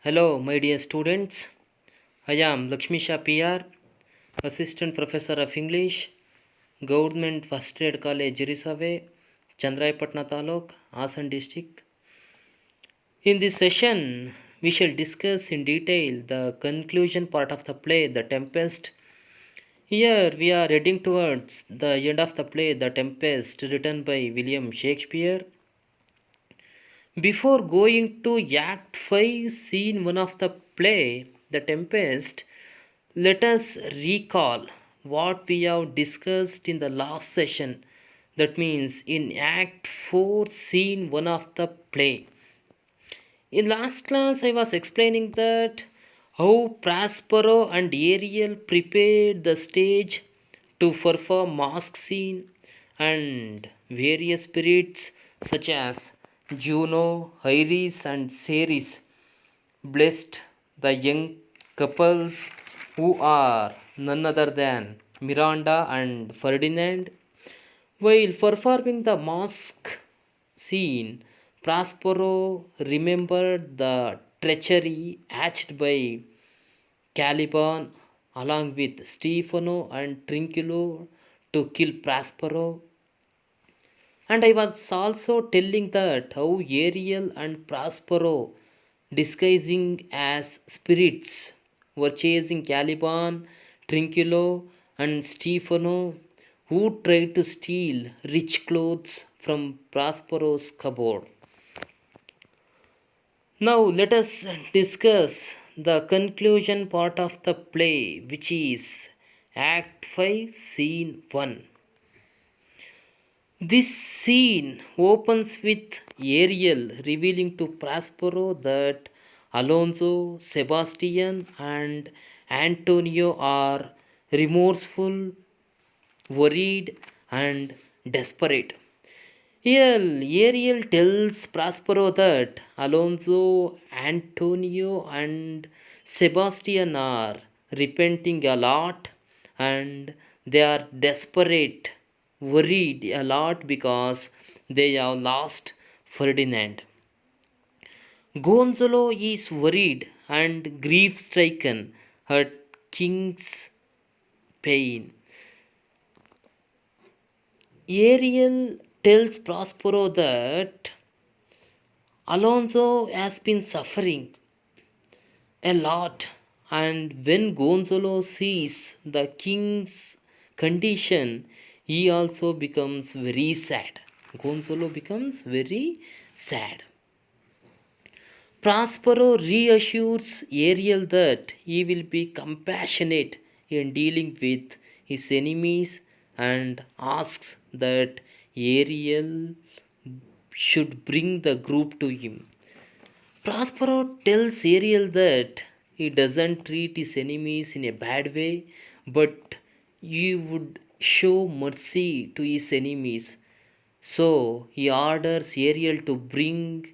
Hello, my dear students. I am Lakshmisha PR, Assistant Professor of English, Government First Grade College, Jirisave, Chandrayapatna Taluk, Asan District. In this session, we shall discuss in detail the conclusion part of the play, The Tempest. Here we are heading towards the end of the play, The Tempest, written by William Shakespeare. Before going to Act 5, Scene 1 of the play, The Tempest, let us recall what we have discussed in the last session. That means in Act 4, Scene 1 of the play. In last class, I was explaining that how Prospero and Ariel prepared the stage to perform mask scene and various spirits such as Juno, Iris and Ceres blessed the young couples who are none other than Miranda and Ferdinand. While performing the mask scene, Prospero remembered the treachery hatched by Caliban along with Stefano and Trinculo to kill Prospero. And I was also telling that how Ariel and Prospero, disguising as spirits, were chasing Caliban, Trinculo, and Stefano, who tried to steal rich clothes from Prospero's cupboard. Now let us discuss the conclusion part of the play, which is Act 5, Scene 1. This scene opens with Ariel revealing to Prospero that Alonso, Sebastian, and Antonio are remorseful, worried, and desperate. Here, Ariel tells Prospero that Alonso, Antonio, and Sebastian are repenting a lot and they are desperate, worried a lot because they have lost Ferdinand. Gonzalo is worried and grief stricken at King's pain. Ariel tells Prospero that Alonso has been suffering a lot, and when Gonzalo sees the king's condition, he also becomes very sad. Gonzalo becomes very sad. Prospero reassures Ariel that he will be compassionate in dealing with his enemies and asks that Ariel should bring the group to him. Prospero tells Ariel that he doesn't treat his enemies in a bad way, but he would show mercy to his enemies. So he orders Ariel to bring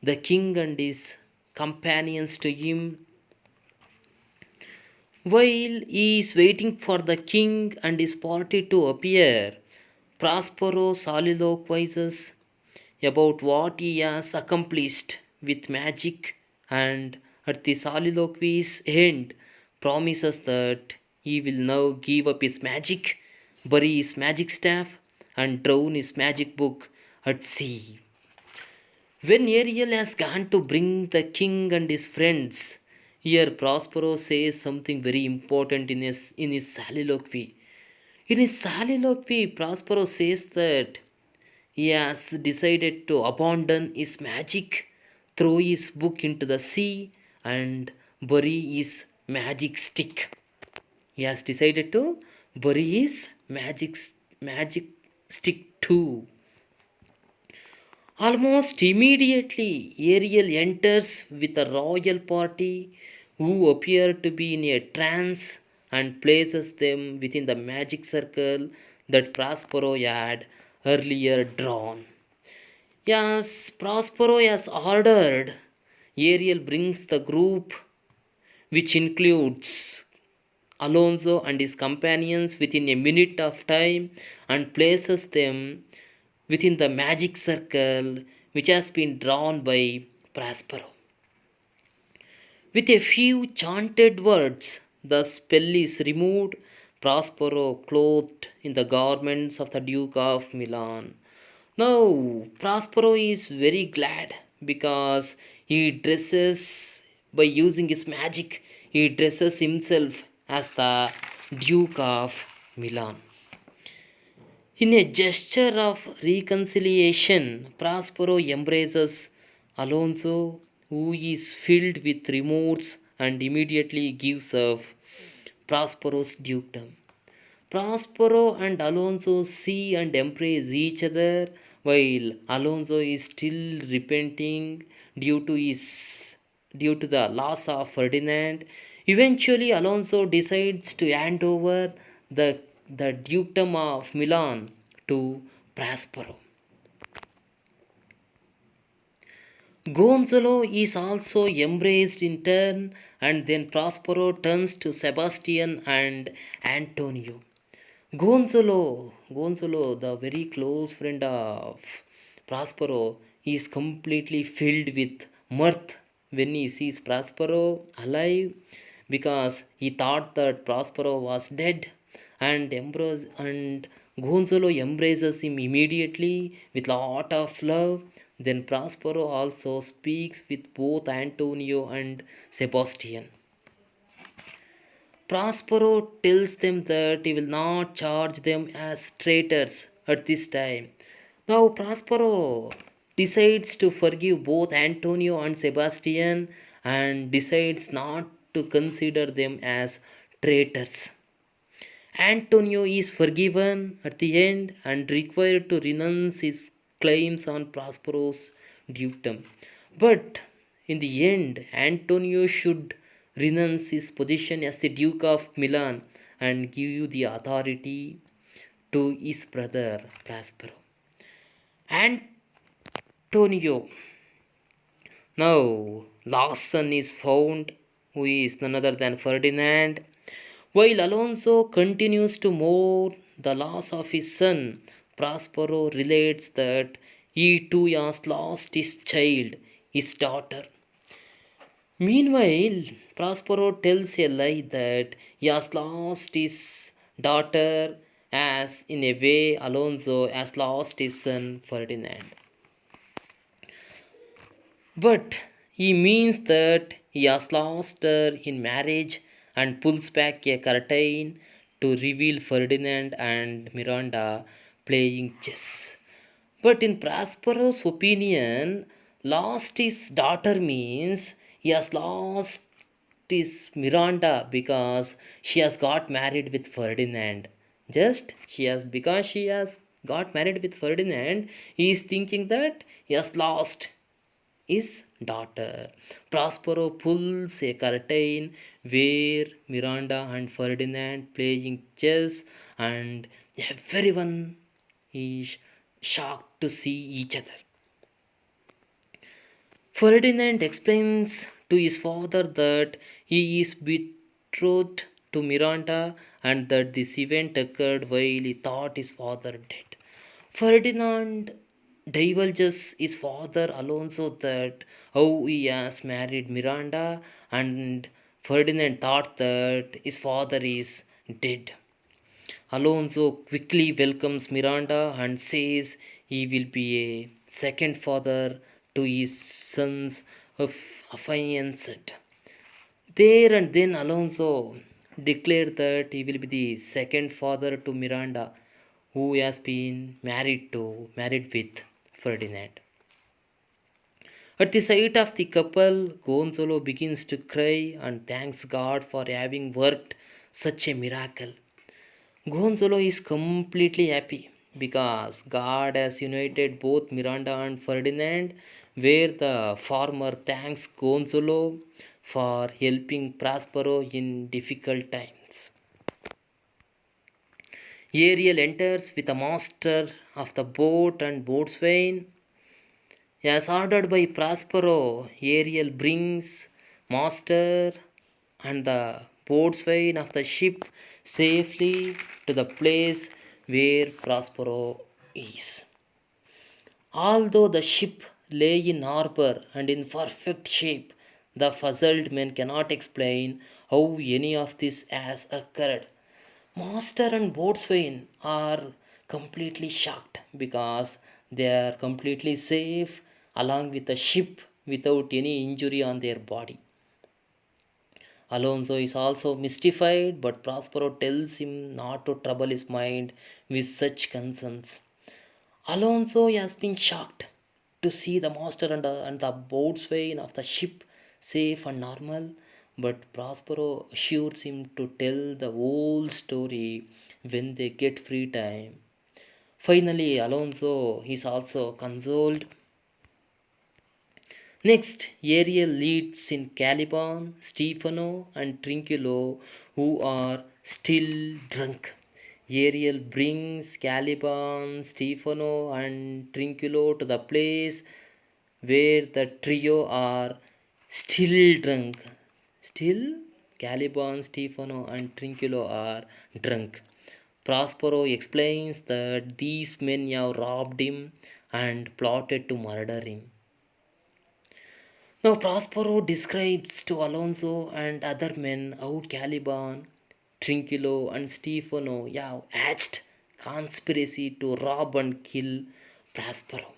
the king and his companions to him. While he is waiting for the king and his party to appear, Prospero soliloquizes about what he has accomplished with magic and at the soliloquies end promises that he will now give up his magic, bury his magic staff, and drown his magic book at sea. When Ariel has gone to bring the king and his friends, here Prospero says something very important in his soliloquy. In his soliloquy, Prospero says that he has decided to abandon his magic, throw his book into the sea, and bury his magic stick. He has decided to bury his magic stick too. Almost immediately, Ariel enters with a royal party who appear to be in a trance and places them within the magic circle that Prospero had earlier drawn. Yes, Prospero has ordered. Ariel brings the group, which includes Alonso and his companions, within a minute of time and places them within the magic circle which has been drawn by Prospero. With a few chanted words, the spell is removed. Prospero, clothed in the garments of the Duke of Milan. Now, Prospero is very glad because he dresses by using his magic, he dresses himself as the Duke of Milan. In a gesture of reconciliation, Prospero embraces Alonso, who is filled with remorse and immediately gives up Prospero's dukedom. Prospero and Alonso see and embrace each other while Alonso is still repenting due to his due to the loss of Ferdinand. Eventually Alonso decides to hand over the the dukedom of Milan to Prospero. Gonzalo is also embraced in turn, and then Prospero turns to Sebastian and Antonio. Gonzalo, the very close friend of Prospero, is completely filled with mirth when he sees Prospero alive because he thought that Prospero was dead, and Gonzalo embraces him immediately with lot of love. Then Prospero also speaks with both Antonio and Sebastian. Prospero tells them that he will not charge them as traitors at this time. Now Prospero decides to forgive both Antonio and Sebastian and decides not to consider them as traitors. Antonio is forgiven at the end and required to renounce his claims on Prospero's dukedom. But in the end, Antonio should renounce his position as the Duke of Milan and give the authority to his brother Prospero. Antonio now last son is found, who is none other than Ferdinand. While Alonso continues to mourn the loss of his son, Prospero relates that he too has lost his child, his daughter. Meanwhile, Prospero tells a lie that he has lost his daughter, as in a way Alonso has lost his son Ferdinand. But he means that he has lost her in marriage and pulls back a curtain to reveal Ferdinand and Miranda playing chess. But in Prospero's opinion, lost his daughter means he has lost his Miranda because she has got married with Ferdinand. Just she has because she has got married with Ferdinand, he is thinking that he has lost his daughter. Prospero pulls a curtain where Miranda and Ferdinand playing chess, and everyone is shocked to see each other. Ferdinand explains to his father that he is betrothed to Miranda and that this event occurred while he thought his father dead. Ferdinand divulges his father Alonso that how he has married Miranda, and Ferdinand thought that his father is dead. Alonso quickly welcomes Miranda and says he will be a second father to his sons of affianced. There and then Alonso declared that he will be the second father to Miranda, who has been married with Ferdinand. At the sight of the couple, Gonzalo begins to cry and thanks God for having worked such a miracle. Gonzalo is completely happy because God has united both Miranda and Ferdinand, where the farmer thanks Gonzalo for helping Prospero in difficult times. Ariel enters with the master of the boat and boatswain. As ordered by Prospero, Ariel brings master and the boatswain of the ship safely to the place where Prospero is. Although the ship lay in harbor and in perfect shape, The puzzled men cannot explain how any of this has occurred. Master and boatswain are completely shocked because they are completely safe along with the ship without any injury on their body. Alonso is also mystified, but Prospero tells him not to trouble his mind with such concerns. Alonso has been shocked to see the master and the boatswain of the ship safe and normal, but Prospero assures him to tell the whole story when they get free time. Finally, Alonso is also consoled. Next, Ariel leads in Caliban, Stefano, and Trinculo, who are still drunk. Ariel brings Caliban, Stefano, and Trinculo to the place where the trio are still drunk. Still, Caliban, Stefano, and Trinculo are drunk. Prospero explains that these men have robbed him and plotted to murder him. Now Prospero describes to Alonso and other men how Caliban, Trinculo, and Stefano have hatched conspiracy to rob and kill Prospero.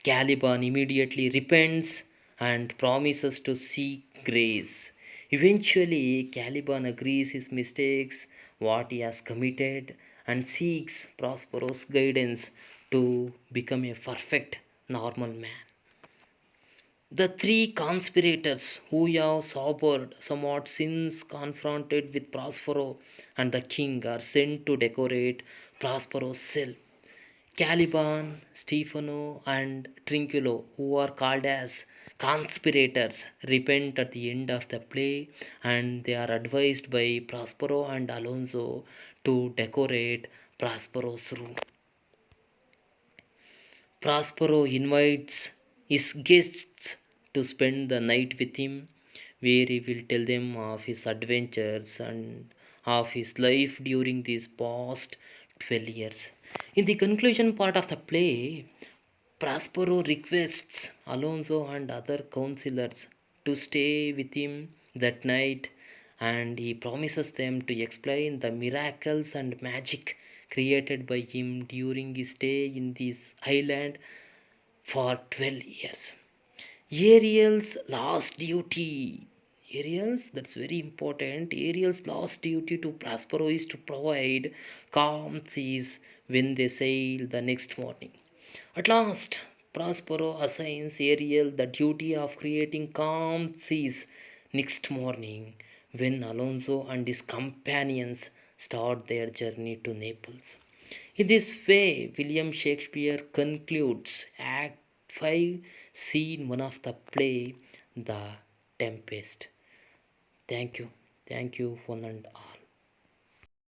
Caliban immediately repents and promises to seek grace. Eventually, Caliban agrees his mistakes, what he has committed, and seeks Prospero's guidance to become a perfect, normal man. The three conspirators who have sobered somewhat since confronted with Prospero and the king are sent to decorate Prospero's cell. Caliban, Stefano, and Trinculo, who are called as conspirators, repent at the end of the play and they are advised by Prospero and Alonso to decorate Prospero's room. Prospero invites his guests to spend the night with him, where he will tell them of his adventures and of his life during these past 12 years. In the conclusion part of the play, Prospero requests Alonso and other counselors to stay with him that night and he promises them to explain the miracles and magic created by him during his stay in this island for 12 years. Ariel's last duty. That's very important. Ariel's last duty to Prospero is to provide calm seas when they sail the next morning. At last, Prospero assigns Ariel the duty of creating calm seas next morning when Alonso and his companions start their journey to Naples. In this way, William Shakespeare concludes Act 5, Scene 1 of the play, The Tempest. Thank you. Thank you, one and all.